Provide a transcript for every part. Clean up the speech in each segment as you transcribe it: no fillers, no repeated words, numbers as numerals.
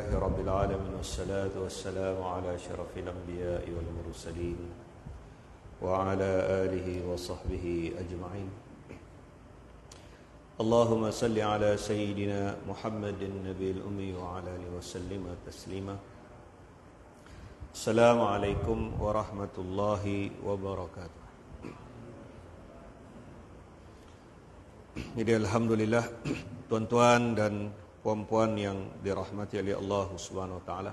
رب العالمين والصلاة والسلام على أشرف الأنبياء والمرسلين وعلى آله وصحبه أجمعين. اللهم صل على سيدنا محمد النبي الأمي وعلى آله وسلم تسليما. السلام عليكم ورحمة الله وبركاته. Jadi alhamdulillah tuan-tuan dan puan-puan yang dirahmati oleh Allah Subhanahu wa taala.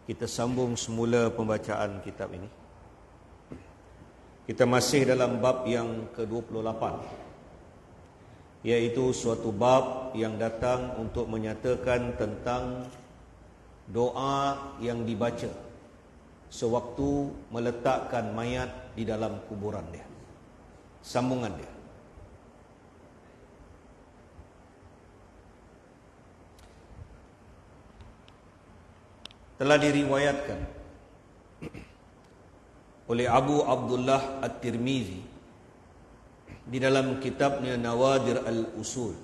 Kita sambung semula pembacaan kitab ini. Kita masih dalam bab yang ke-28, iaitu suatu bab yang datang untuk menyatakan tentang doa yang dibaca sewaktu meletakkan mayat di dalam kuburan dia. Sambungan dia. Telah diriwayatkan oleh Abu Abdullah At-Tirmizi di dalam kitabnya Nawadir Al-Usul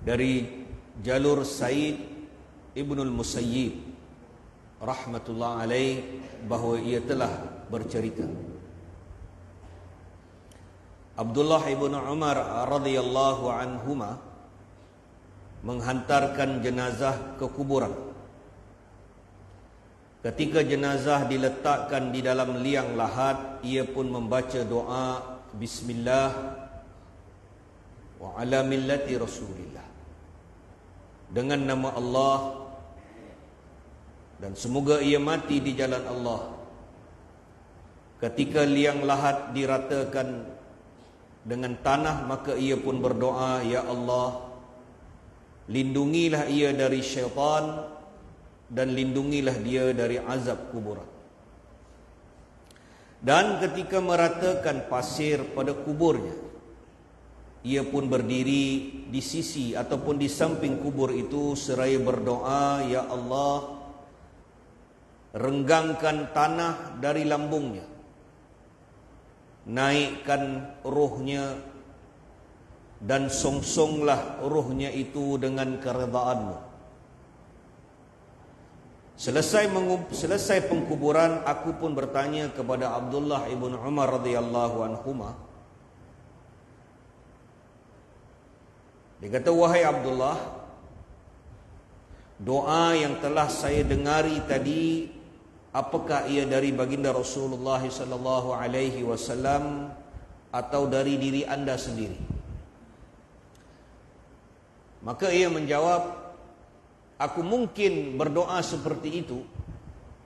dari jalur Said Ibnul Musayyib rahmatullah alaih, bahawa ia telah bercerita, Abdullah ibn Umar radhiyallahu anhuma menghantarkan jenazah ke kuburan. Ketika jenazah diletakkan di dalam liang lahat, ia pun membaca doa Bismillah wa ala millati Rasulillah, dengan nama Allah, dan semoga ia mati di jalan Allah. Ketika liang lahat diratakan dengan tanah, maka ia pun berdoa, Ya Allah, lindungilah ia dari syaitan dan lindungilah dia dari azab kuburan. Dan ketika meratakan pasir pada kuburnya, ia pun berdiri di sisi ataupun di samping kubur itu seraya berdoa, Ya Allah, renggangkan tanah dari lambungnya, naikkan ruhnya, dan songsonglah ruhnya itu dengan keredaanmu. Selesai pengkuburan, aku pun bertanya kepada Abdullah ibn Umar radhiyallahu anhuma. Dia kata, wahai Abdullah, doa yang telah saya dengari tadi, apakah ia dari baginda Rasulullah sallallahu alaihi wasallam atau dari diri anda sendiri? Maka ia menjawab, aku mungkin berdoa seperti itu,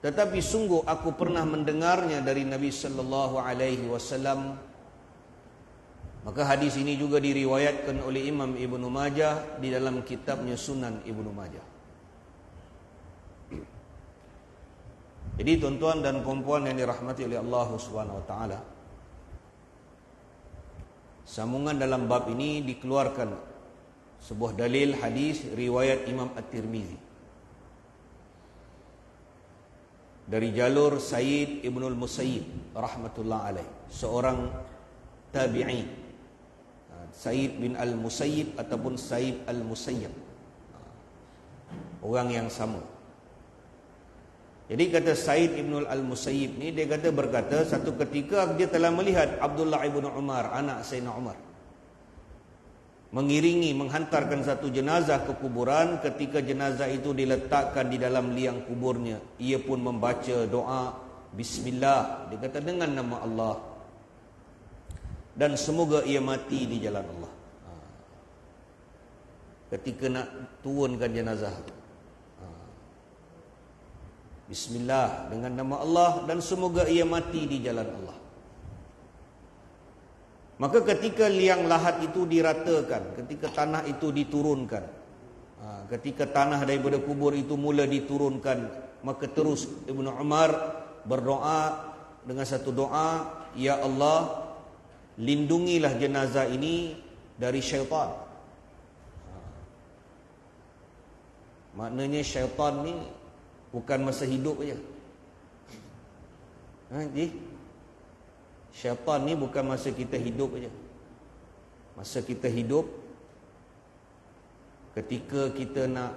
tetapi sungguh aku pernah mendengarnya dari Nabi sallallahu alaihi wasallam. Maka hadis ini juga diriwayatkan oleh Imam Ibnu Majah di dalam kitabnya Sunan Ibnu Majah. Jadi tuan-tuan dan puan-puan yang dirahmati oleh Allah Subhanahu wa taala, sambungan dalam bab ini dikeluarkan sebuah dalil hadis riwayat Imam At-Tirmizi dari jalur Said Ibnul Musayyib rahmatullah alaih, seorang tabi'i, Said bin Al-Musayyib ataupun Said Al-Musayyib, orang yang sama. Jadi kata Said Ibn Al-Musayyib ni, dia berkata, satu ketika dia telah melihat Abdullah ibn Umar, anak Sayyidina Umar, menghantarkan satu jenazah ke kuburan. Ketika jenazah itu diletakkan di dalam liang kuburnya, ia pun membaca doa Bismillah, dia kata dengan nama Allah, dan semoga ia mati di jalan Allah. Ketika nak turunkan jenazah, Bismillah, dengan nama Allah, dan semoga ia mati di jalan Allah. Maka ketika liang lahat itu diratakan, ketika tanah itu diturunkan, ketika tanah daripada kubur itu mula diturunkan, maka terus Ibnu Umar berdoa dengan satu doa, Ya Allah, lindungilah jenazah ini dari syaitan. Maknanya syaitan ni bukan masa hidup saja. Syaitan ni bukan masa kita hidup saja. Masa kita hidup, ketika kita nak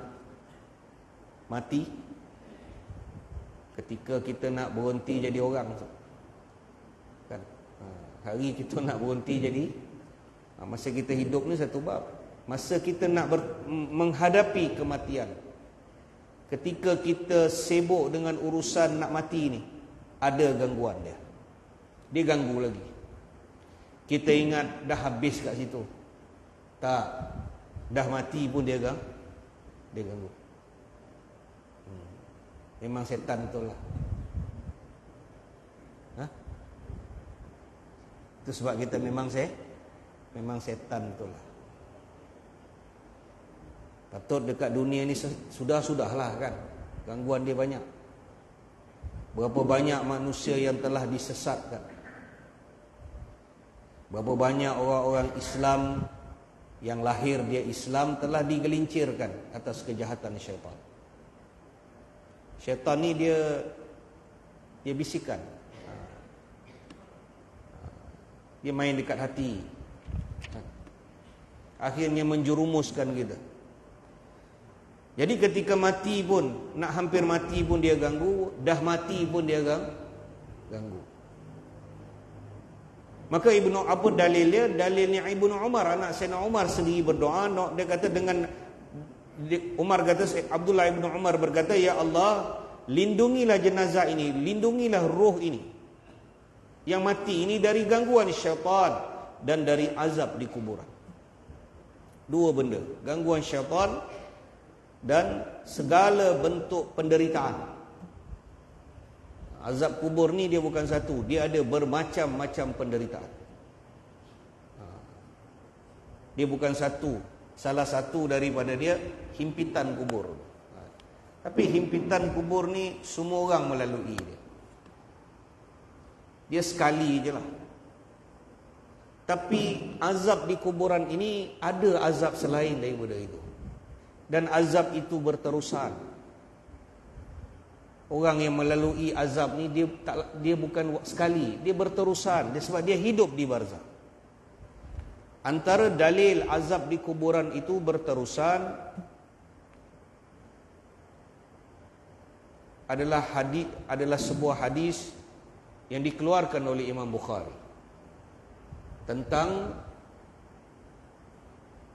mati, ketika kita nak berhenti jadi orang, kan? Hari kita nak berhenti jadi, masa kita hidup ni satu bab. Masa kita nak menghadapi kematian, ketika kita sibuk dengan urusan nak mati ni, ada gangguan dia. Dia ganggu lagi. Kita ingat dah habis kat situ. Tak. Dah mati pun dia ganggu. Memang setan betul lah. Itu sebab kita memang setan betul lah. Patut dekat dunia ni sudah-sudahlah kan. Gangguan dia banyak. Berapa banyak manusia yang telah disesatkan. Berapa banyak orang-orang Islam yang lahir dia Islam telah digelincirkan atas kejahatan syaitan. Syaitan ni dia bisikan. Dia main dekat hati. Akhirnya menjerumuskan kita. Jadi ketika mati pun, nak hampir mati pun dia ganggu, dah mati pun dia ganggu. Maka dalilnya Ibnu Umar, anak Sayyidina Umar sendiri berdoa. Dia kata Abdullah Ibnu Umar berkata, ya Allah, lindungilah jenazah ini, lindungilah roh ini yang mati ini dari gangguan syaitan dan dari azab di kuburan. Dua benda, gangguan syaitan dan segala bentuk penderitaan. Azab kubur ni dia bukan satu, dia ada bermacam-macam penderitaan. Dia bukan satu, salah satu daripada dia himpitan kubur. Tapi himpitan kubur ni semua orang melalui dia. Dia sekali je lah. Tapi azab di kuburan ini ada azab selain daripada itu. Dan azab itu berterusan. Orang yang melalui azab ni dia bukan sekali, dia berterusan. Sebab dia hidup di barzakh. Antara dalil azab di kuburan itu berterusan adalah sebuah hadis yang dikeluarkan oleh Imam Bukhari tentang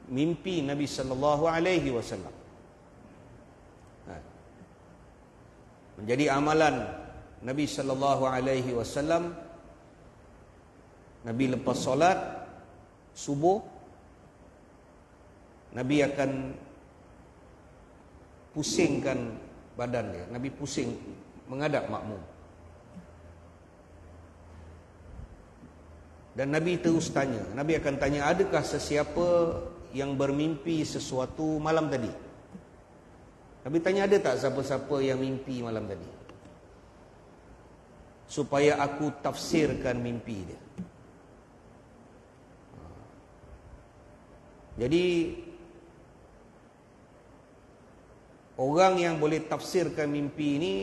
mimpi Nabi sallallahu alaihi wasallam. Menjadi amalan Nabi sallallahu alaihi wasallam, Nabi lepas solat subuh, Nabi akan pusingkan badan dia. Nabi pusing menghadap makmum. Dan Nabi terus tanya. Nabi akan tanya, adakah sesiapa yang bermimpi sesuatu malam tadi? Nabi tanya, ada tak siapa-siapa yang mimpi malam tadi? Supaya aku tafsirkan mimpi dia. Jadi orang yang boleh tafsirkan mimpi ini,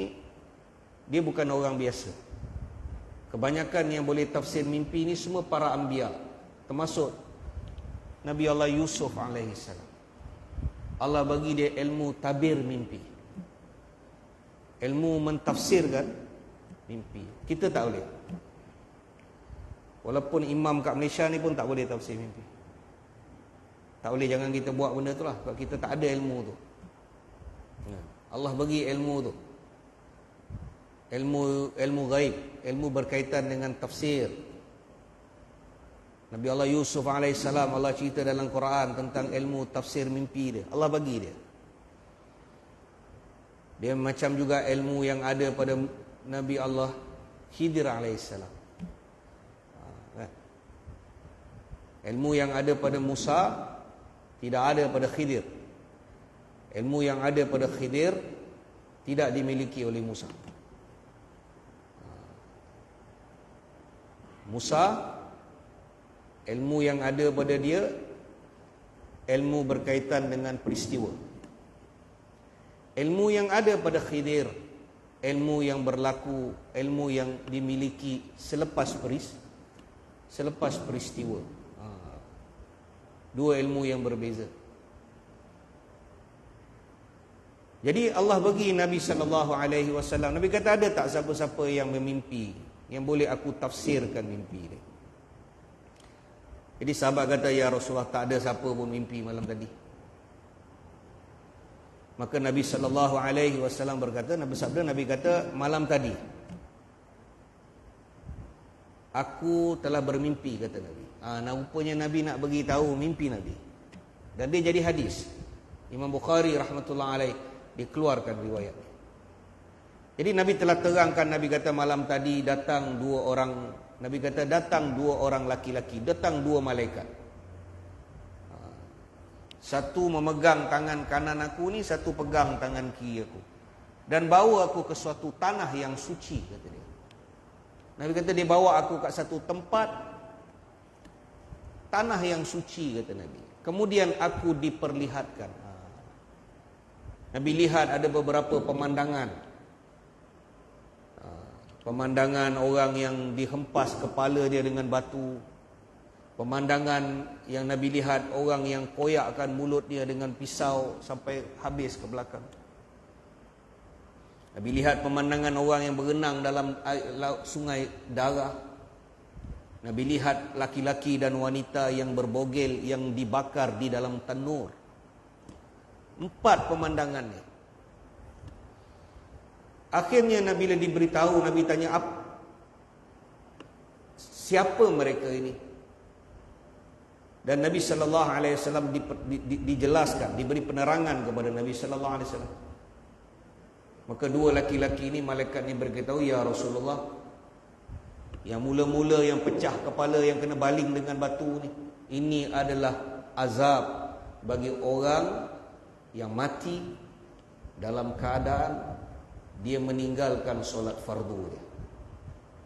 dia bukan orang biasa. Kebanyakan yang boleh tafsir mimpi ini semua para anbiya, termasuk Nabi Allah Yusuf alaihissalam. Allah bagi dia ilmu tabir mimpi, ilmu mentafsirkan mimpi. Kita tak boleh. Walaupun imam kat Malaysia ni pun tak boleh tafsir mimpi. Tak boleh, jangan kita buat benda tu lah, sebab kita tak ada ilmu tu. Allah bagi ilmu tu, ilmu gaib, ilmu berkaitan dengan tafsir. Nabi Allah Yusuf alaihissalam, Allah cerita dalam Quran tentang ilmu tafsir mimpi dia. Allah bagi dia. Dia macam juga ilmu yang ada pada Nabi Allah Khidir alaihissalam. Ilmu yang ada pada Musa tidak ada pada Khidir. Ilmu yang ada pada Khidir tidak dimiliki oleh Musa. Musa, ilmu yang ada pada dia, ilmu berkaitan dengan peristiwa. Ilmu yang ada pada Khidir, ilmu yang berlaku, ilmu yang dimiliki selepas peristiwa. Dua ilmu yang berbeza. Jadi Allah bagi Nabi SAW, Nabi kata, ada tak siapa-siapa yang memimpi, yang boleh aku tafsirkan mimpi dia? Jadi sahabat kata, ya Rasulullah, tak ada siapa pun mimpi malam tadi. Maka Nabi SAW berkata, Nabi kata, malam tadi aku telah bermimpi, kata Nabi. Rupanya Nabi nak bagi tahu mimpi Nabi. Dan dia jadi hadis. Imam Bukhari rahmatullah alaih dikeluarkan riwayat. Jadi Nabi telah terangkan, Nabi kata malam tadi datang dua orang, Nabi kata datang dua orang laki-laki, datang dua malaikat. Satu memegang tangan kanan aku ni, satu pegang tangan kiri aku. Dan bawa aku ke suatu tanah yang suci, kata dia. Nabi kata dia bawa aku ke satu tempat, tanah yang suci, kata Nabi. Kemudian aku diperlihatkan. Nabi lihat ada beberapa pemandangan. Pemandangan orang yang dihempas kepala dia dengan batu. Pemandangan yang Nabi lihat orang yang koyakkan mulut dia dengan pisau sampai habis ke belakang. Nabi lihat pemandangan orang yang berenang dalam sungai darah. Nabi lihat laki-laki dan wanita yang berbogel, yang dibakar di dalam tanur. 4 pemandangan ni. Akhirnya Nabi bila diberitahu, Nabi tanya, siapa mereka ini? Dan Nabi SAW dijelaskan, diberi penerangan kepada Nabi SAW. Maka dua laki-laki ini, malaikat ni beritahu, ya Rasulullah, yang mula-mula yang pecah kepala, yang kena baling dengan batu ni, ini adalah azab bagi orang yang mati dalam keadaan dia meninggalkan solat fardu dia.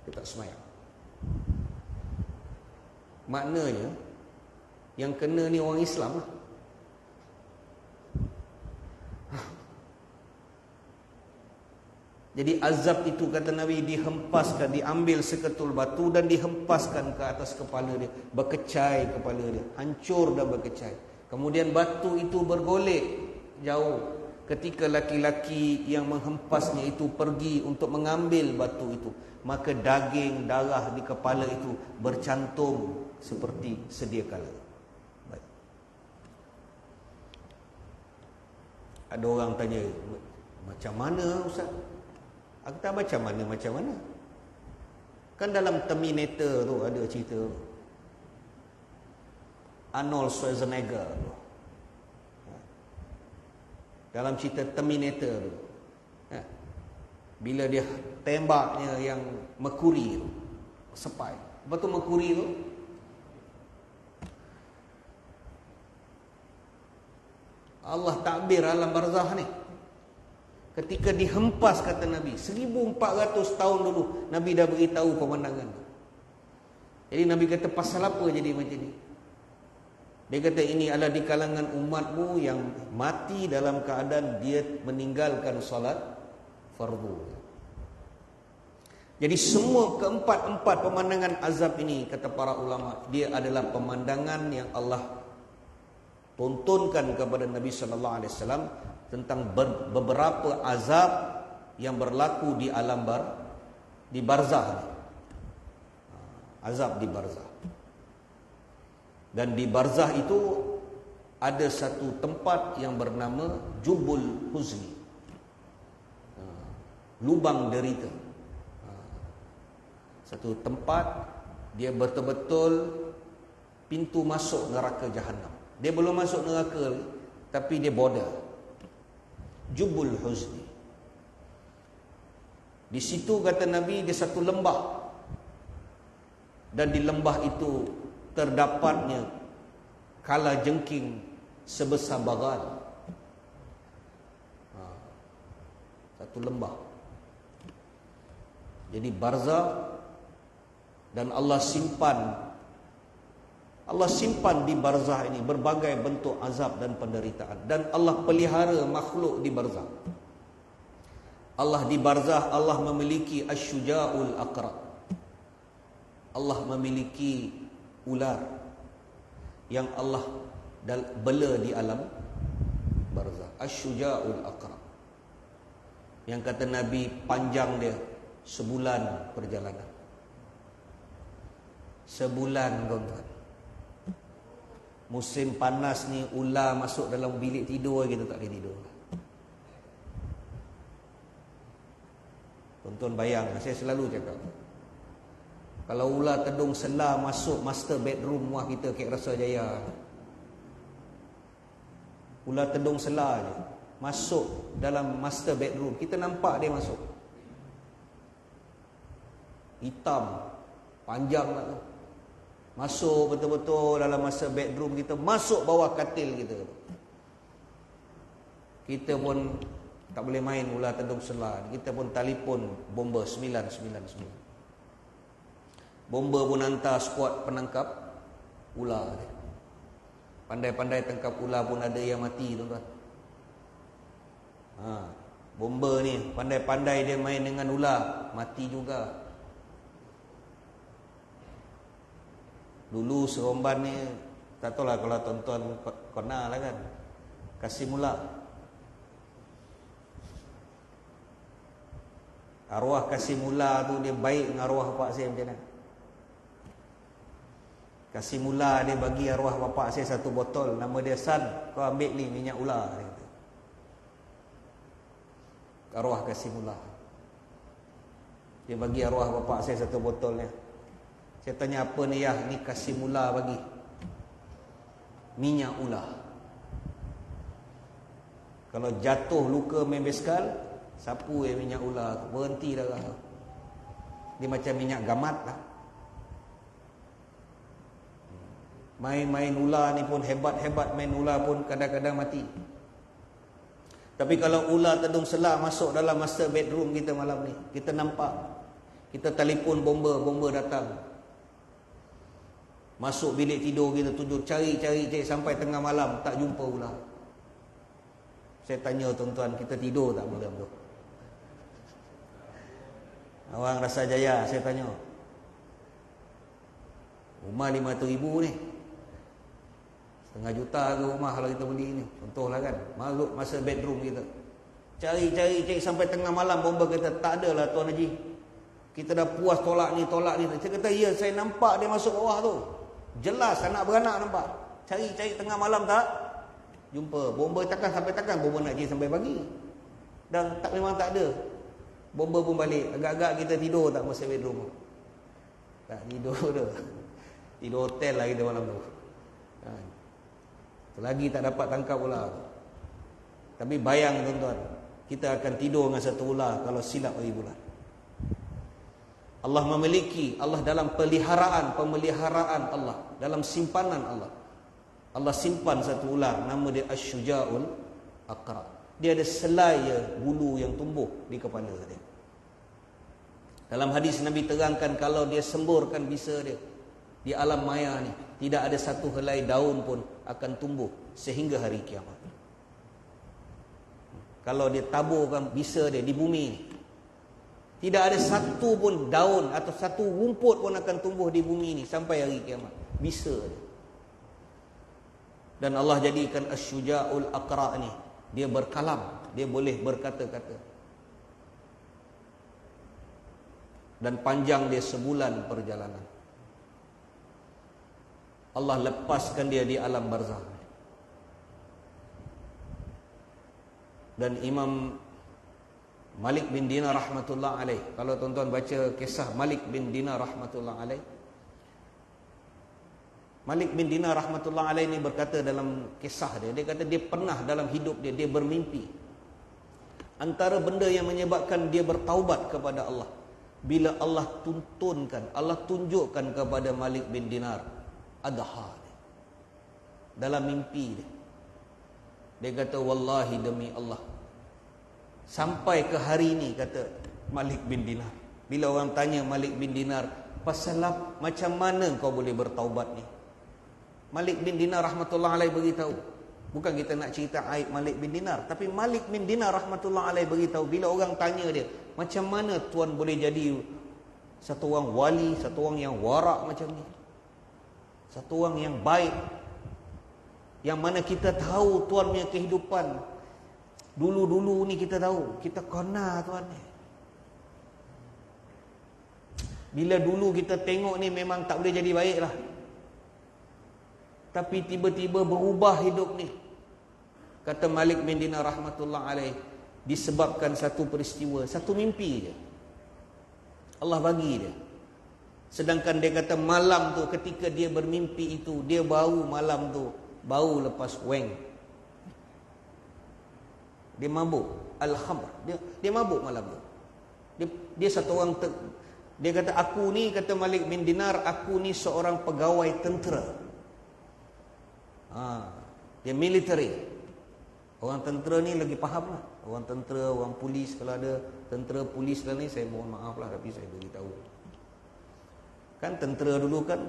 Dia tak sembahyang. Maknanya yang kena ni orang Islam lah. Jadi azab itu, kata Nabi, dihempaskan, diambil seketul batu dan dihempaskan ke atas kepala dia, berkecai kepala dia, hancur dan berkecai. Kemudian batu itu bergolek jauh. Ketika laki-laki yang menghempasnya itu pergi untuk mengambil batu itu, maka daging darah di kepala itu bercantum seperti sedia kala. Baik. Ada orang tanya, macam mana Ustaz? Aku tak macam mana. Kan dalam Terminator tu ada cerita Arnold Schwarzenegger tu. Dalam cerita Terminator tu, bila dia tembaknya yang merkuri tu, sepai. Apa tu merkuri tu? Allah takbir alam barzah ni. Ketika dihempas, kata Nabi, 1400 tahun dulu Nabi dah beritahu pemandangan tu. Jadi Nabi kata, pasal apa jadi macam ni? Dia kata, ini adalah di kalangan umatmu yang mati dalam keadaan dia meninggalkan solat fardu. Jadi semua keempat pemandangan azab ini, kata para ulama, dia adalah pemandangan yang Allah tuntunkan kepada Nabi SAW tentang beberapa azab yang berlaku di alam di barzah. Azab di barzah. Dan di barzah itu ada satu tempat yang bernama Jubul Huzni, lubang derita. Satu tempat dia betul-betul pintu masuk neraka Jahannam. Dia belum masuk neraka, tapi dia border. Jubul Huzni. Di situ, kata Nabi, dia satu lembah. Dan di lembah itu terdapatnya kala jengking sebesar bagal. Satu lembah. Jadi barzah. Dan Allah simpan di barzah ini berbagai bentuk azab dan penderitaan. Dan Allah pelihara makhluk di barzah. Allah di barzah, Allah memiliki Asy-Syuja'ul Aqra. Allah memiliki ular yang Allah bela di alam barzah. Asy-Syuja'ul Aqra. Yang kata Nabi panjang dia sebulan perjalanan. Sebulan tuan-tuan. Musim panas ni ular masuk dalam bilik tidur kita tak boleh tidur. Tuan-tuan bayang, saya selalu cakap, kalau ular tedung selah masuk master bedroom rumah kita Kek Rasa Jaya, ular tedung selah je masuk dalam master bedroom, kita nampak dia masuk. Hitam, panjang lah tu. Masuk betul-betul dalam master bedroom kita, masuk bawah katil kita. Kita pun tak boleh main ular tedung selah. Kita pun telefon bomber 999. Bomber pun hantar skuad penangkap ular. Pandai-pandai tangkap ular pun ada yang mati tuan-tuan. Bomber ni pandai-pandai dia main dengan ular, mati juga. Dulu Seremban ni, tak tahulah kalau tuan-tuan kenal lah kan, Kasim Ular. Arwah Kasim Ular tu dia baik dengan arwah bapak saya macam mana? Kasim Ular dia bagi arwah bapak saya satu botol, nama dia San, kau ambil ni minyak ular, dia kata. Arwah Kasim Ular dia bagi arwah bapak saya satu botol ni. Saya tanya, apa ni ya? Ni Kasim Ular bagi minyak ular. Kalau jatuh luka main beskal, sapu minyak ular, berhenti darah. Dia macam minyak gamat lah. Main-main ular ni pun hebat-hebat, main ular pun kadang-kadang mati. Tapi kalau ular tedung selah masuk dalam master bedroom kita malam ni, kita nampak, kita telefon bomber datang. Masuk bilik tidur kita, tujuh cari sampai tengah malam tak jumpa ular. Saya tanya tuan-tuan, kita tidur tak malam tu? Orang Rasa Jaya, saya tanya, rumah 500,000 ni, 1,5 juta ke rumah kalau kita beli ni, contohlah kan, masuk masa bedroom kita, cari sampai tengah malam. Bomber kata, tak adalah Tuan Haji, kita dah puas tolak ni. Saya kata, ya, saya nampak dia masuk bawah tu, jelas anak beranak nampak. Cari tengah malam tak jumpa. Bomber takkan bomber nak cari sampai pagi, dan memang tak ada. Bomber pun balik, agak-agak kita tidur tak masa bedroom? Tak tidur dah. Tidur hotel lah kita malam tu. Lagi tak dapat tangkap ular. Tapi bayang tuan-tuan, kita akan tidur dengan satu ular kalau silap hari bulan. Allah memiliki, Allah dalam pemeliharaan Allah, dalam simpanan Allah. Allah simpan satu ular, nama dia Asy-Syuja'ul Aqra. Dia ada selai bulu yang tumbuh di kepala dia. Dalam hadis Nabi terangkan, kalau dia semburkan bisa dia di alam maya ni, tidak ada satu helai daun pun akan tumbuh sehingga hari kiamat. Kalau dia taburkan bisa dia di bumi ni, tidak ada satu pun daun atau satu rumput pun akan tumbuh di bumi ni sampai hari kiamat. Bisa dia. Dan Allah jadikan Asy-Syuja'ul Aqra ni, dia berkalam, dia boleh berkata-kata. Dan panjang dia sebulan perjalanan. Allah lepaskan dia di alam barzakh. Dan Imam Malik bin Dinar rahmatullah alaih, kalau tuan-tuan baca kisah Malik bin Dinar rahmatullah alaih, Malik bin Dinar rahmatullah alaih ni berkata dalam kisah dia kata dia pernah dalam hidup dia bermimpi. Antara benda yang menyebabkan dia bertaubat kepada Allah, bila Allah tunjukkan kepada Malik bin Dinar adha dia. Dalam mimpi dia, dia kata, wallahi demi Allah, sampai ke hari ini, kata Malik bin Dinar, bila orang tanya Malik bin Dinar, pasal macam mana kau boleh bertaubat ni, Malik bin Dinar rahmatullah alaih beritahu. Bukan kita nak cerita aib Malik bin Dinar, tapi Malik bin Dinar rahmatullah alaih beritahu, bila orang tanya dia, macam mana tuan boleh jadi satu orang wali, satu orang yang warak macam ni, satu orang yang baik, yang mana kita tahu tuan punya kehidupan Dulu-dulu ni kita tahu, kita kena tuan ni. Bila dulu kita tengok ni memang tak boleh jadi baik lah. Tapi tiba-tiba berubah hidup ni. Kata Malik bin Dinar rahmatullah alaih, disebabkan satu peristiwa, satu mimpi je. Allah bagi dia. Sedangkan dia kata malam tu ketika dia bermimpi itu, dia bau malam tu, bau lepas weng. Dia mabuk al-khamr. Dia mabuk malam tu. Dia satu orang dia kata aku ni, kata Malik bin Dinar, aku ni seorang pegawai tentera. Dia military. Orang tentera ni lagi faham lah. Orang tentera, orang polis, kalau ada tentera polis lah ni, saya mohon maaf lah, tapi saya beritahu. Kan tentera dulu kan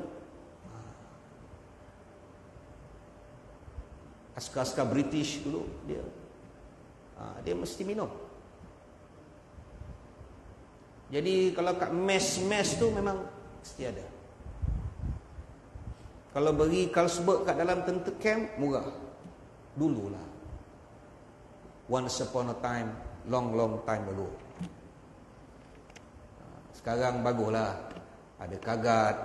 askar-askar British dulu, dia mesti minum. Jadi kalau kat mes tu memang mesti ada. Kalau bagi Carlsberg kat dalam tentera camp, murah. Dululah. Once upon a time, long time ago. Sekarang baguslah. Ada kagat,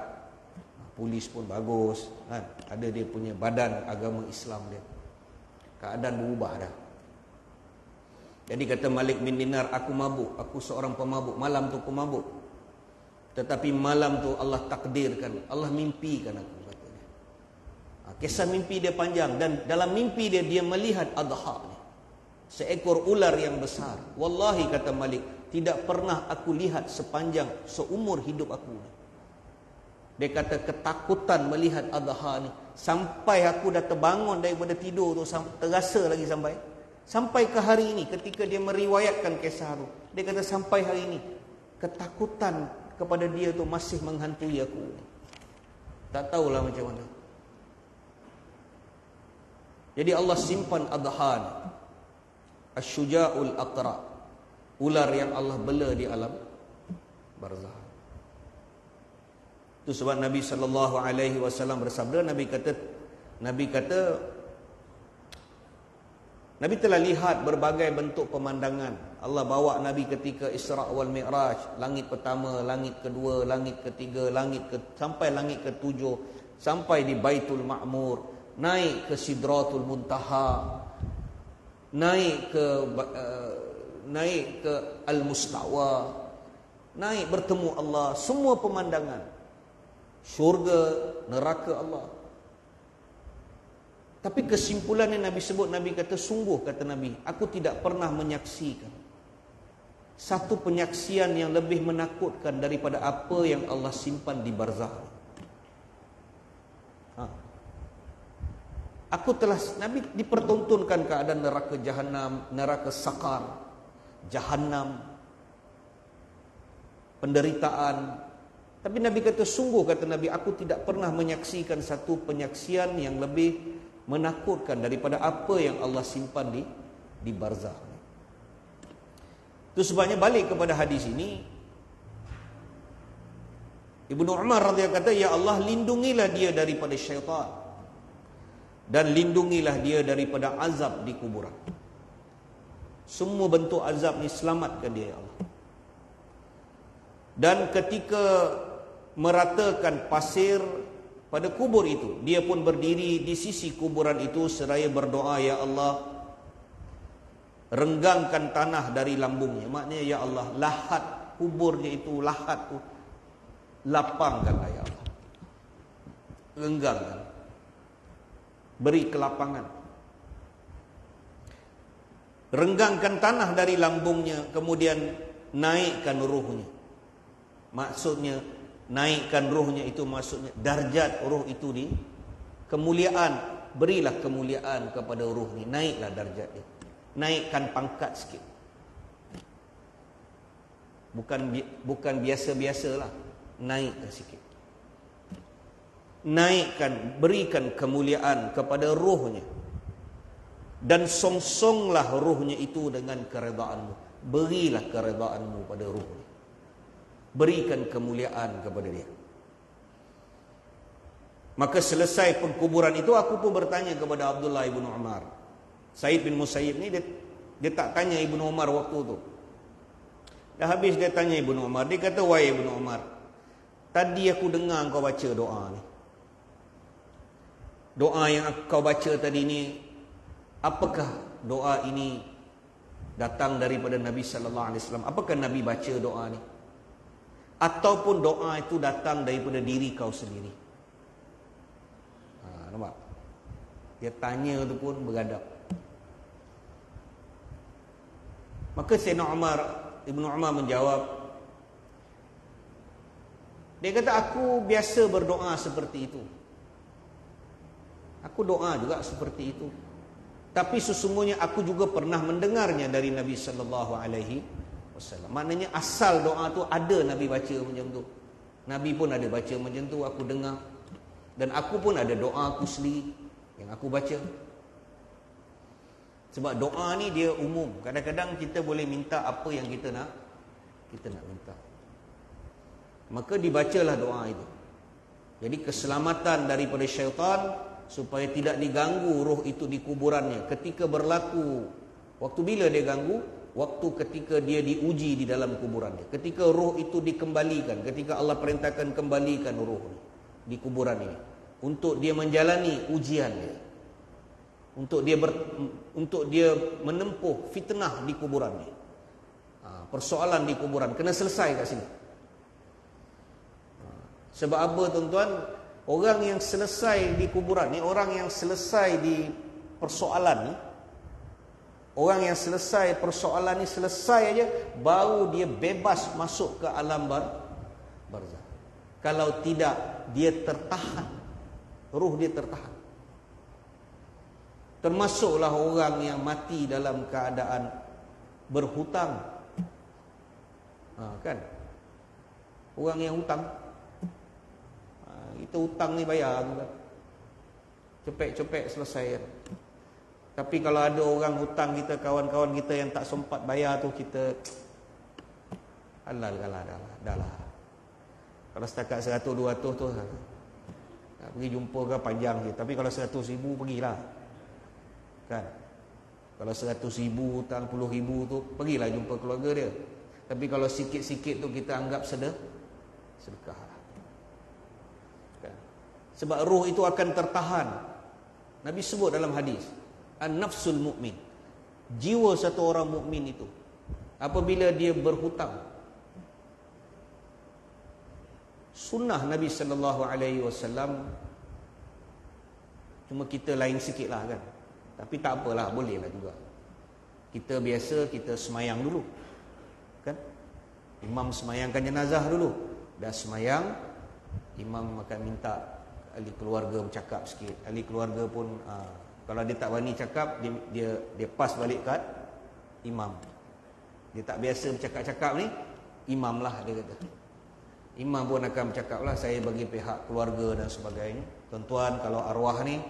polis pun bagus, kan? Ada dia punya badan agama Islam dia. Keadaan berubah dah. Jadi kata Malik bin Dinar, aku mabuk, aku seorang pemabuk. Malam tu aku mabuk. Tetapi malam tu Allah takdirkan, Allah mimpikan aku, katanya. Kisah mimpi dia panjang, dan dalam mimpi dia melihat adha ni, seekor ular yang besar. Wallahi, kata Malik, tidak pernah aku lihat sepanjang seumur hidup aku. Dia kata ketakutan melihat adha ni, sampai aku dah terbangun daripada tidur tu, terasa lagi sampai ke hari ini. Ketika dia meriwayatkan kisah tu, dia kata sampai hari ini ketakutan kepada dia tu masih menghantui aku. Tak tahulah macam mana. Jadi Allah simpan adhan, Asy-Syuja'ul Aqra, ular yang Allah bela di alam barzah. Itu sebab Nabi sallallahu alaihi wasallam bersabda, Nabi kata Nabi telah lihat berbagai bentuk pemandangan. Allah bawa Nabi ketika Isra' wal Mi'raj, langit pertama, langit kedua, langit ketiga, sampai langit ketujuh, sampai di Baitul Ma'mur, naik ke Sidratul Muntaha, naik ke Al-Mustawa, naik bertemu Allah, semua pemandangan, syurga, neraka Allah. Tapi kesimpulan yang Nabi sebut, Nabi kata, sungguh, kata Nabi, aku tidak pernah menyaksikan satu penyaksian yang lebih menakutkan daripada apa yang Allah simpan di barzah. Nabi dipertontonkan keadaan neraka Jahannam, neraka Sakar, Jahannam, penderitaan. Tapi Nabi kata, sungguh, kata Nabi, aku tidak pernah menyaksikan satu penyaksian yang lebih menakutkan daripada apa yang Allah simpan di barzah. Itu sebabnya balik kepada hadis ini, Ibnu Umar radhiyallahu kata, ya Allah, lindungilah dia daripada syaitan dan lindungilah dia daripada azab di kuburan. Semua bentuk azab ni selamatkan dia, ya Allah. Dan ketika meratakan pasir pada kubur itu, dia pun berdiri di sisi kuburan itu seraya berdoa, ya Allah, renggangkan tanah dari lambungnya. Maknanya, ya Allah, lahat kuburnya itu, lahat tu, lapangkanlah, ya Allah, renggangkan, beri kelapangan, renggangkan tanah dari lambungnya, kemudian naikkan ruhnya. Maksudnya naikkan ruhnya itu maksudnya darjat ruh itu di kemuliaan, berilah kemuliaan kepada ruh ni, naiklah darjat dia, naikkan pangkat sikit. Bukan biasa-biasalah, naikkan sikit. Naikkan, berikan kemuliaan kepada ruhnya, dan songsonglah ruhnya itu dengan keredaanmu. Berilah keredaanmu pada ruhnya, berikan kemuliaan kepada dia. Maka selesai pengkuburan itu, aku pun bertanya kepada Abdullah ibn Umar. Said bin Musayyib ni dia Dia tak tanya Ibnu Umar waktu tu. Dah habis dia tanya Ibnu Umar. Dia kata, wahai Ibnu Umar, tadi aku dengar kau baca doa ni. Doa yang kau baca tadi ni, apakah doa ini datang daripada Nabi sallallahu alaihi wasallam? Apakah Nabi baca doa ni? Ataupun doa itu datang daripada diri kau sendiri? Nampak? Dia tanya tu pun beradab. Maka Sayyidina Ibnu Umar menjawab. Dia kata, aku biasa berdoa seperti itu. Aku doa juga seperti itu. Tapi sesungguhnya aku juga pernah mendengarnya dari Nabi sallallahu alaihi wasallam. Maknanya asal doa tu ada Nabi baca macam tu. Nabi pun ada baca macam tu, aku dengar. Dan aku pun ada doa aku sendiri yang aku baca. Sebab doa ni dia umum. Kadang-kadang kita boleh minta apa yang kita nak minta. Maka dibacalah doa itu. Jadi keselamatan daripada syaitan, supaya tidak diganggu roh itu di kuburannya. Ketika berlaku, waktu bila dia ganggu? Waktu ketika dia diuji di dalam kuburannya. Ketika roh itu dikembalikan, ketika Allah perintahkan kembalikan roh di kuburan ini, untuk dia menjalani ujian dia, untuk dia menempuh fitnah di kuburannya. Persoalan di kuburan kena selesai kat sini. Sebab apa tuan-tuan? Orang yang selesai di kuburan ni, orang yang selesai di persoalan ni, orang yang selesai persoalan ni selesai aja, baru dia bebas masuk ke alam barzah. Kalau tidak, dia tertahan. Ruh dia tertahan. Termasuklah orang yang mati dalam keadaan berhutang. Kan? Orang yang hutang, kita hutang ni bayar juga. Cepet-cepet selesai. Tapi kalau ada orang hutang kita, kawan-kawan kita yang tak sempat bayar tu, kita halal dah lah. Kalau setakat 100-200 tu nak pergi jumpa ke panjang je. Tapi kalau 100,000 pergilah. Kan? Kalau 100,000 hutang 10,000 tu, pergilah jumpa keluarga dia. Tapi kalau sikit-sikit tu kita anggap sedekah. Sebab roh itu akan tertahan. Nabi sebut dalam hadis, an-nafsul mu'min, jiwa satu orang mukmin itu apabila dia berhutang, sunnah Nabi sallallahu alaihi wasallam, cuma kita lain sikitlah kan. Tapi tak apalah, bolehlah juga. Kita biasa kita semayang dulu. Kan? Imam semayangkan jenazah dulu. Dah semayang, imam akan minta ahli keluarga bercakap sikit. Ahli keluarga pun kalau dia tak berani cakap, dia pas balik kat imam. Dia tak biasa bercakap-cakap ni, imam lah dia kata. Imam pun akan bercakap lah, saya bagi pihak keluarga dan sebagainya. Tuan-tuan, kalau arwah ni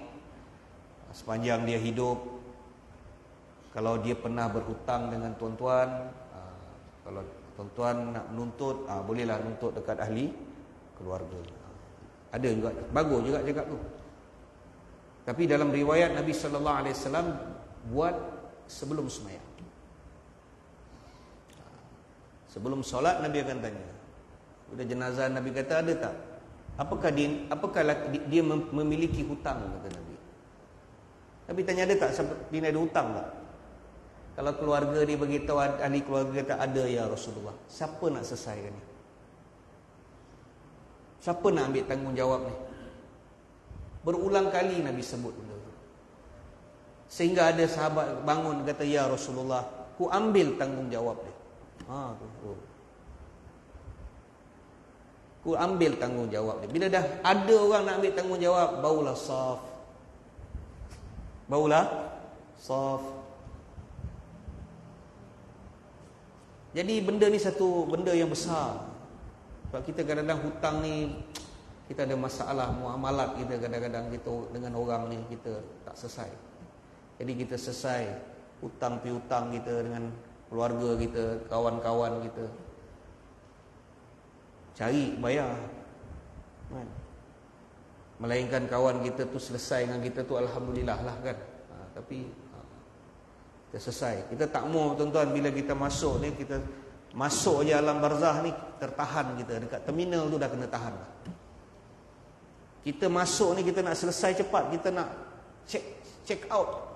sepanjang dia hidup, kalau dia pernah berhutang dengan tuan-tuan, kalau tuan-tuan nak menuntut, bolehlah menuntut dekat ahli keluarga. Ada juga, bagus juga cakap tu. Tapi dalam riwayat Nabi sallallahu alaihi wasallam buat sebelum sembahyang. Sebelum solat Nabi akan tanya. Sudah jenazah, Nabi kata, ada tak? Apakah dia memiliki hutang, kata Nabi. Nabi tanya, ada tak? Dia ada hutang tak? Kalau keluarga dia beritahu, ahli keluarga kata, ada ya Rasulullah. Siapa nak selesaikan ni? Siapa nak ambil tanggungjawab ni? Berulang kali Nabi sebut benda tu. Sehingga ada sahabat bangun kata, ya Rasulullah, ku ambil tanggungjawab dia. Ku ambil tanggungjawab dia. Bila dah ada orang nak ambil tanggungjawab, baulah saf. Jadi benda ni satu benda yang besar. Sebab kita kadang-kadang hutang ni, kita ada masalah muamalat kita kadang-kadang kita dengan orang ni, kita tak selesai. Jadi kita selesai hutang piutang kita dengan keluarga kita, kawan-kawan kita, cari bayar kan? Melainkan kawan kita tu selesai dengan kita tu, alhamdulillah lah kan. Tapi Kita selesai. Kita tak mau tuan-tuan bila kita masuk ni, kita masuk je alam barzah ni, tertahan kita dekat terminal tu dah kena tahan lah. Kita masuk ni kita nak selesai cepat, kita nak check out.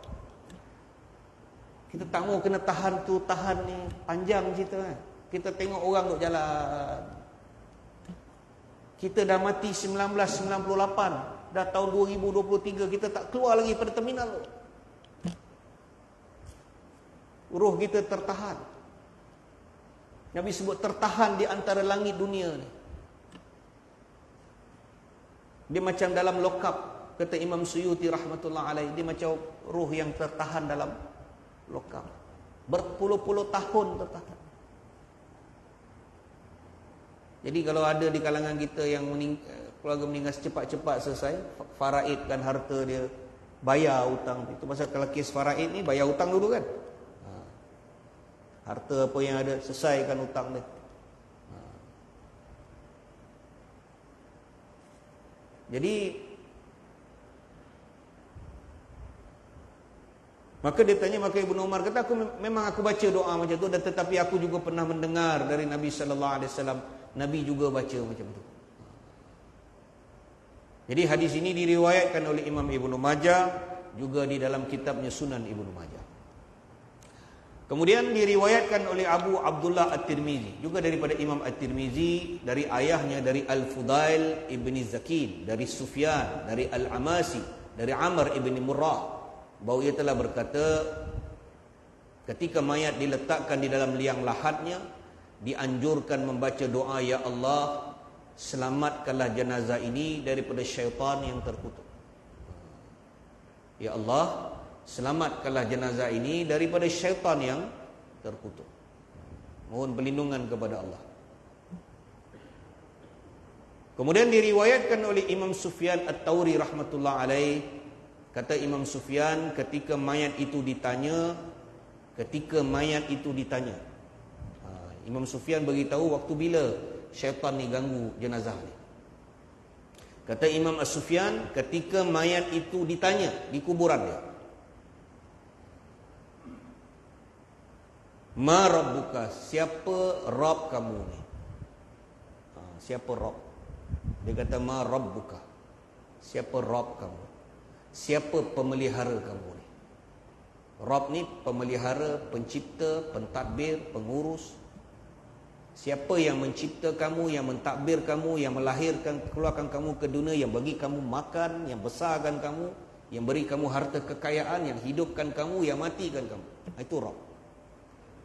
Kita tak mau kena tahan tu, tahan ni, panjang cerita kan. Kita tengok orang duk jalan. Kita dah mati 1998, dah tahun 2023, kita tak keluar lagi pada terminal tu. Roh kita tertahan. Nabi sebut tertahan di antara langit dunia ni. Dia macam dalam lokap, kata Imam Suyuti rahmatullah alaih, dia macam roh yang tertahan dalam lokap. Berpuluh-puluh tahun tertahan. Jadi kalau ada di kalangan kita yang keluarga meninggal cepat-cepat selesai, faraid kan harta dia, bayar hutang. Itu pasal kalau kes faraid ni bayar hutang dulu kan. Harta apa yang ada, selesaikan hutang dia. Jadi maka dia tanya, maka Ibnu Umar kata, memang aku baca doa macam tu, dan tetapi aku juga pernah mendengar dari Nabi sallallahu alaihi wasallam, Nabi juga baca macam tu. Jadi hadis ini diriwayatkan oleh Imam Ibnu Majah, juga di dalam kitabnya Sunan Ibnu Majah. Kemudian diriwayatkan oleh Abu Abdullah At-Tirmizi, juga daripada Imam At-Tirmizi, dari ayahnya, dari Al-Fudail ibni Zakin, dari Sufyan, dari Al-Amasi, dari Amr ibni Murrah, bahawa ia telah berkata, ketika mayat diletakkan di dalam liang lahatnya, dianjurkan membaca doa, ya Allah, selamatkanlah jenazah ini daripada syaitan yang terkutuk. Ya Allah, selamatkanlah jenazah ini daripada syaitan yang terkutuk. Mohon perlindungan kepada Allah. Kemudian diriwayatkan oleh Imam Sufyan At-Tauri rahmatullah alaih, kata Imam Sufyan, ketika mayat itu ditanya, Imam Sufyan beritahu waktu bila syaitan ni ganggu jenazah ni. Kata Imam As-Sufyan, ketika mayat itu ditanya di kuburan dia, ma rabbuka, siapa Rabb kamu ni? Siapa Rabb? Dia kata, ma rabbuka, siapa Rabb kamu? Siapa pemelihara kamu ni? Rabb ni pemelihara, pencipta, pentadbir, pengurus. Siapa yang mencipta kamu, yang mentadbir kamu, yang melahirkan, keluarkan kamu ke dunia, yang bagi kamu makan, yang besarkan kamu, yang beri kamu harta kekayaan, yang hidupkan kamu, yang matikan kamu. Itu Rabb.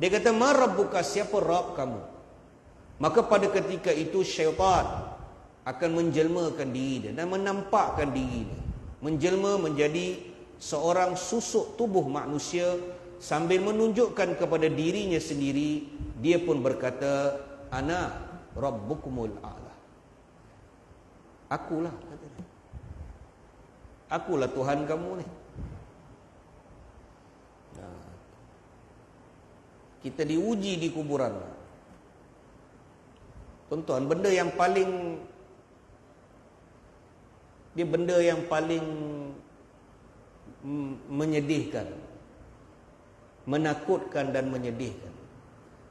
Dia kata, ma rabbuka, siapa Rabb kamu? Maka pada ketika itu syaitan akan menjelmakan diri dia dan menampakkan diri dia, menjelma menjadi seorang susuk tubuh manusia, sambil menunjukkan kepada dirinya sendiri. Dia pun berkata, ana rabbukumul a'la, akulah, kata dia, akulah Tuhan kamu ni. Kita diuji di kuburan. Tuan-tuan, benda yang paling menyedihkan, menakutkan dan menyedihkan,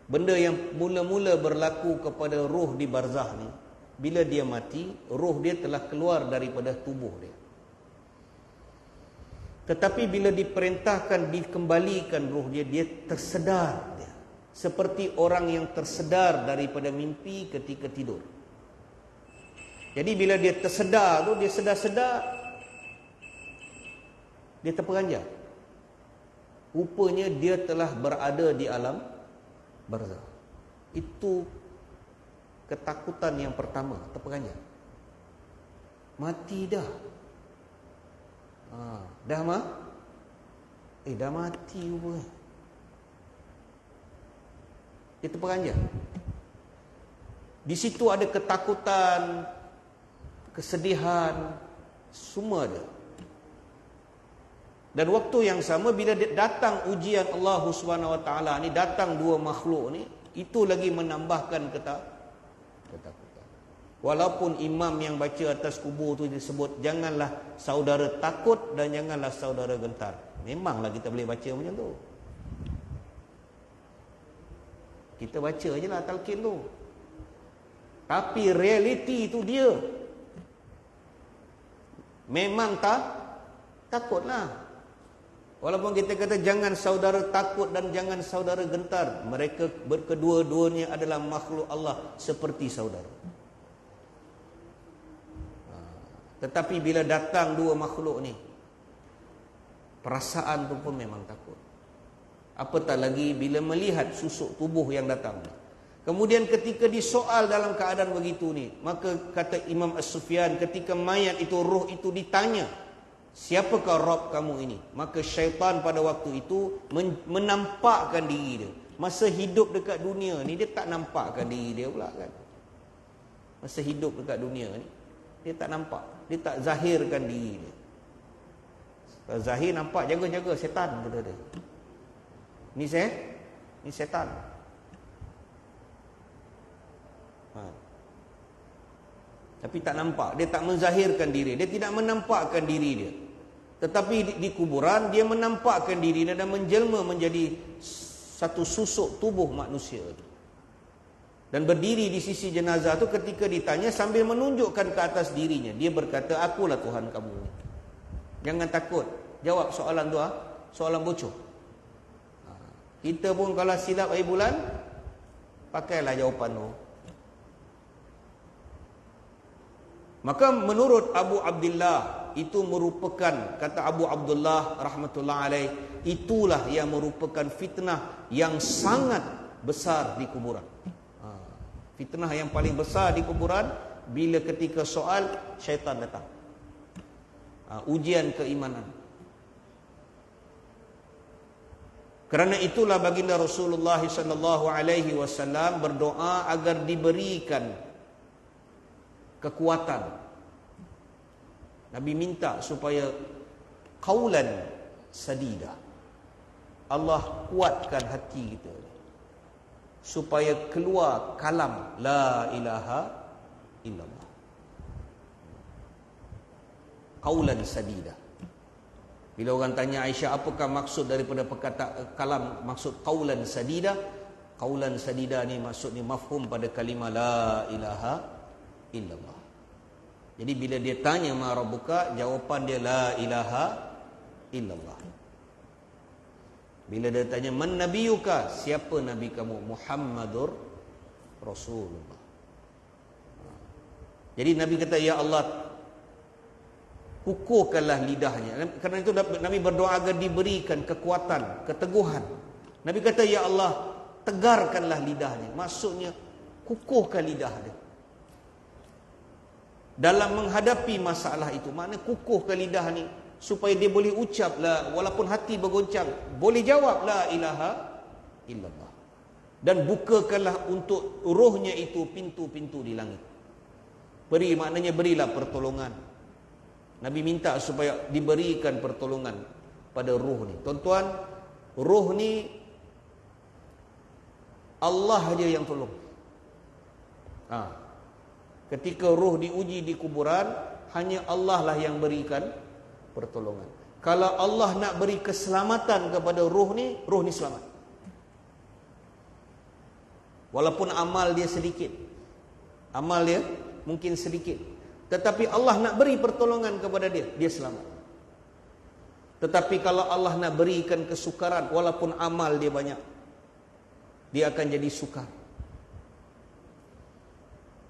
benda yang mula-mula berlaku kepada roh di barzah ni, bila dia mati, roh dia telah keluar daripada tubuh dia. Tetapi bila diperintahkan dikembalikan roh dia, dia tersedar dia, seperti orang yang tersedar daripada mimpi ketika tidur. Jadi bila dia tersedar tu, dia sedar-sedar, dia terperanjat. Rupanya dia telah berada di alam barzah. Itu ketakutan yang pertama, terperanjat. Mati dah. Dah mati rupanya. Dia terperanjat. Di situ ada ketakutan, kesedihan, semua ada. Dan waktu yang sama bila datang ujian Allah Subhanahu Wa Taala ni, datang dua makhluk ni, itu lagi menambahkan ketakutan. Walaupun imam yang baca atas kubur tu disebut, janganlah saudara takut dan janganlah saudara gentar. Memanglah kita boleh baca macam tu. Kita baca je lah talqin tu. Tapi realiti itu dia. Memang takutlah. Walaupun kita kata jangan saudara takut dan jangan saudara gentar, mereka berkedua-duanya adalah makhluk Allah seperti saudara. Tetapi bila datang dua makhluk ni, perasaan tu pun memang takut. Apatah lagi bila melihat susuk tubuh yang datang. Kemudian ketika disoal dalam keadaan begitu ni, maka kata Imam As-Sufyan, ketika mayat itu, roh itu ditanya, siapakah Rabb kamu ini? Maka syaitan pada waktu itu menampakkan diri dia. Masa hidup dekat dunia ni, dia tak nampakkan diri dia pula kan. Masa hidup dekat dunia ni, dia tak nampak. Dia tak zahirkan diri dia. Kalau zahir nampak, jaga-jaga setan kata dia. Ni setan. Tapi tak nampak. Dia tak menzahirkan diri. Dia tidak menampakkan diri dia. Tetapi di kuburan, dia menampakkan diri dia dan menjelma menjadi satu susuk tubuh manusia. Dan berdiri di sisi jenazah tu ketika ditanya sambil menunjukkan ke atas dirinya. Dia berkata, akulah Tuhan kamu. Jangan takut. Jawab soalan tu, soalan bocor. Kita pun kalau silap air bulan, pakailah jawapan tu. Maka menurut Abu Abdullah, itu merupakan, kata Abu Abdullah rahmatullah alaih, itulah yang merupakan fitnah yang sangat besar di kuburan. Fitnah yang paling besar di kuburan, bila ketika soal, syaitan datang. Ujian keimanan. Kerana itulah baginda Rasulullah sallallahu alaihi wasallam berdoa agar diberikan kekuatan. Nabi minta supaya qaulan sadida. Allah kuatkan hati kita supaya keluar kalam la ilaha illallah. Qaulan sadida. Bila orang tanya Aisyah, apakah maksud daripada perkataan kalam, maksud qaulan sadida? Qaulan sadida ni maksudnya mafhum pada kalimah la ilaha illallah. Jadi bila dia tanya ma rabbuka, jawapan dia la ilaha illallah. Bila dia tanya man nabiyuka, siapa nabi kamu? Muhammadur Rasulullah. Jadi Nabi kata, ya Allah, kukuhkanlah lidahnya. Kerana itu Nabi berdoa agar diberikan kekuatan, keteguhan. Nabi kata, ya Allah, tegarkanlah lidahnya. Maksudnya kukuhkan lidah dia dalam menghadapi masalah itu. Maknanya kukuhkan lidah ni supaya dia boleh ucap la, walaupun hati bergoncang, boleh jawab la ilaha illallah. Dan bukakanlah untuk rohnya itu pintu-pintu di langit. Maknanya berilah pertolongan. Nabi minta supaya diberikan pertolongan pada roh ni. Tuan-tuan, roh ni Allah saja yang tolong. Ketika roh diuji di kuburan, hanya Allah lah yang berikan pertolongan. Kalau Allah nak beri keselamatan kepada roh ni selamat. Walaupun amal dia sedikit. Amal dia mungkin sedikit. Tetapi Allah nak beri pertolongan kepada dia, dia selamat. Tetapi kalau Allah nak berikan kesukaran, walaupun amal dia banyak, dia akan jadi sukar.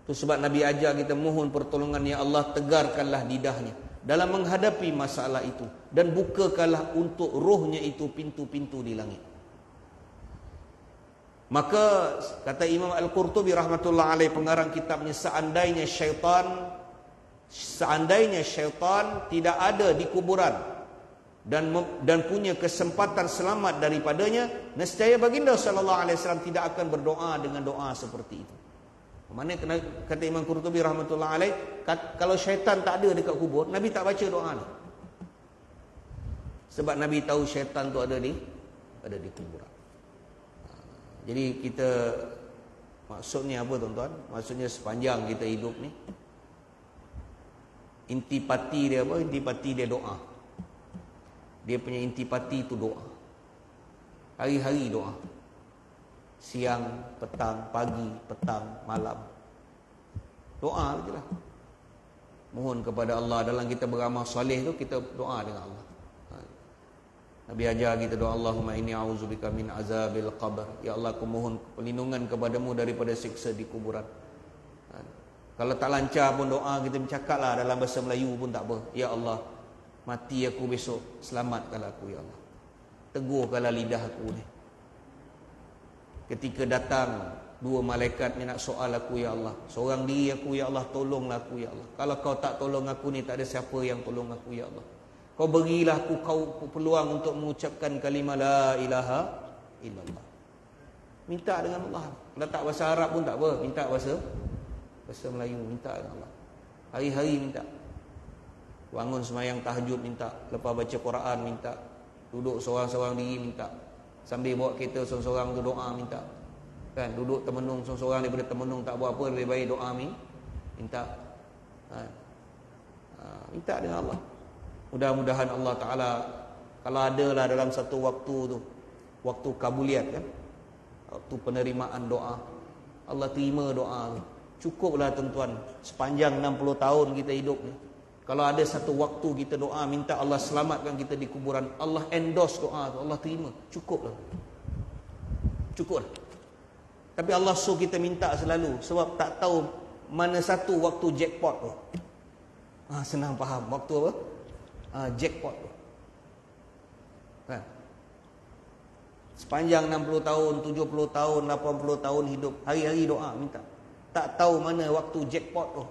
Itu sebab Nabi ajar kita mohon pertolongan, ya Allah, tegarkanlah lidahnya dalam menghadapi masalah itu, dan bukakanlah untuk rohnya itu pintu-pintu di langit. Maka kata Imam Al-Qurtubi rahmatullah alaih, pengarang kitabnya, seandainya syaitan tidak ada di kuburan dan punya kesempatan selamat daripadanya, nescaya baginda sallallahu alaihi wasallam tidak akan berdoa dengan doa seperti itu. Mana kata Imam Qurtubi rahmatullah alaih, kalau syaitan tak ada dekat kubur, Nabi tak baca doa ni. Sebab Nabi tahu syaitan tu ada di kuburan. Jadi kita, maksudnya apa tuan-tuan? Maksudnya sepanjang kita hidup ni, intipati dia apa? Intipati dia doa. Dia punya intipati itu doa. Hari-hari doa. siang, petang, pagi, petang, malam. Doa je lah. Mohon kepada Allah. Dalam kita beramal soleh tu, kita doa dengan Allah. Nabi ajar kita doa, Allahumma inni a'udzubika min azabil qabr. Ya Allah, aku mohon perlindungan kepadamu daripada siksa di kuburan. Kalau tak lancar pun doa, kita bercakap lah dalam bahasa Melayu pun tak apa. Ya Allah, mati aku besok, selamatkanlah aku ya Allah. Tegurkanlah lidah aku ni. Ketika datang dua malaikat ni nak soal aku ya Allah, seorang diri aku ya Allah, tolonglah aku ya Allah. Kalau kau tak tolong aku ni, tak ada siapa yang tolong aku ya Allah. Kau berilah aku peluang untuk mengucapkan kalimah la ilaha illallah. Minta dengan Allah. Kalau tak bahasa Arab pun tak apa, minta bahasa Melayu, minta dengan Allah. Hari-hari minta. Bangun sembahyang tahajud minta, lepas baca Quran minta, duduk seorang-seorang diri minta, sambil bawa kereta seorang-seorang tu doa minta. Kan, duduk termenung seorang-seorang, daripada termenung tak buat apa, lebih baik doa minta. Minta dengan Allah. Mudah-mudahan Allah Ta'ala, kalau ada lah dalam satu waktu tu, waktu kabuliat kan, waktu penerimaan doa, Allah terima doa tu. Cukuplah tuan-tuan, sepanjang 60 tahun kita hidup ni, kalau ada satu waktu kita doa, minta Allah selamatkan kita di kuburan, Allah endorse doa tu, Allah terima. Cukuplah. Cukuplah. Tapi Allah suruh kita minta selalu, sebab tak tahu mana satu waktu jackpot tu. Senang faham. Waktu apa? Jackpot tu. Kan? Sepanjang 60 tahun, 70 tahun, 80 tahun hidup, hari-hari doa minta. Tak tahu mana waktu jackpot tu.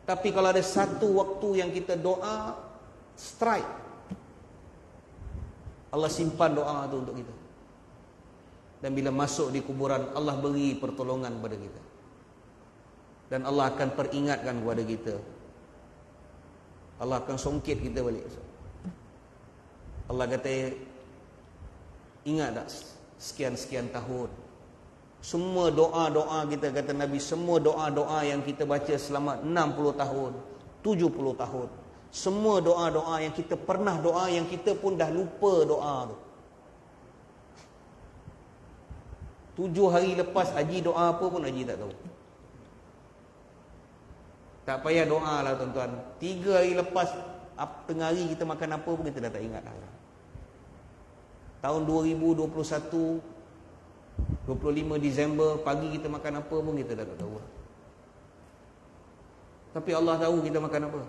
Tapi kalau ada satu waktu yang kita doa strike, Allah simpan doa tu untuk kita. Dan bila masuk di kuburan, Allah beri pertolongan kepada kita. Dan Allah akan peringatkan kepada kita. Allah akan songkit kita balik. Allah kata, ingat tak sekian-sekian tahun, semua doa-doa kita, kata Nabi, semua doa-doa yang kita baca selama 60 tahun, 70 tahun, semua doa-doa yang kita pernah doa, yang kita pun dah lupa doa tu. 7 hari lepas Haji doa apa pun Haji tak tahu. Tak payah doa lah tuan-tuan. 3 hari lepas, tengah hari kita makan apa pun kita dah tak ingat lah. Tahun 2021, 25 Disember, pagi kita makan apa pun kita dah tak tahu. Tapi Allah tahu kita makan apa.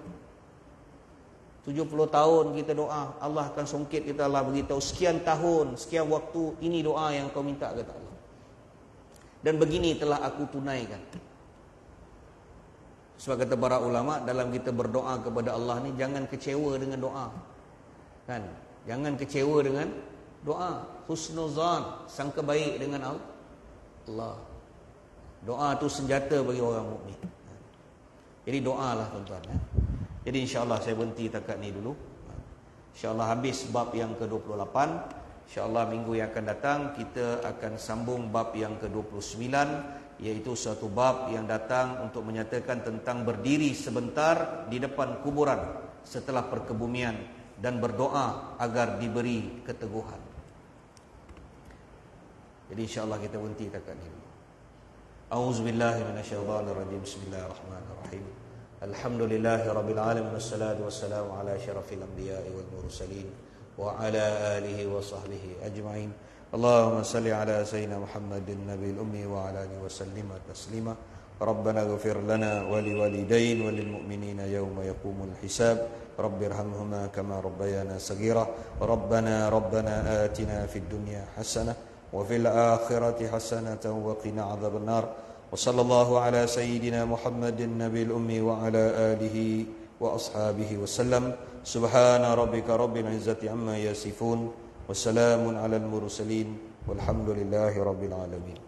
70 tahun kita doa, Allah akan songkit kita, Allah beritahu sekian tahun, sekian waktu, ini doa yang kau minta, kata Allah. Dan begini telah aku tunaikan. Sebab kata para ulama, dalam kita berdoa kepada Allah ni, jangan kecewa dengan doa. Kan? Jangan kecewa dengan doa. Husnuzan, sangka baik dengan Allah. Doa tu senjata bagi orang mukmin. Jadi doalah tuan-tuan. Jadi insya-Allah saya berhenti takat ni dulu. Insya-Allah habis bab yang ke-28. InsyaAllah minggu yang akan datang kita akan sambung bab yang ke-29, iaitu satu bab yang datang untuk menyatakan tentang berdiri sebentar di depan kuburan setelah perkebumian dan berdoa agar diberi keteguhan. Jadi insyaAllah kita berhenti takat ini. A'udzubillahi minasyaitonirrajim. Bismillahirrahmanirrahim. Alhamdulillahirabbil alamin, wassalatu wassalamu ala asyrafil anbiya'i wal mursalin wa ala alihi wa sahbihi ajma'in. Allahumma salli ala sayyidina Muhammadin nabiyil ummi wa ala alihi wa sallima taslima. Rabbana ighfir lana wa liwalidayn wa lil mu'minina yawma yaqumul hisab. Rabbirhamhuma kama rabbayana saghira. Rabbana atina fid dunya hasanah wa fil akhirati hasanatan wa qina adzaban nar. Wa sallallahu ala sayyidina Muhammadin nabiyil ummi wa ala alihi wa ashabihi wa sallam. Subhana rabbika rabbil izzati amma yasifun, wa salamun alal mursalin, walhamdulillahi rabbil alamin.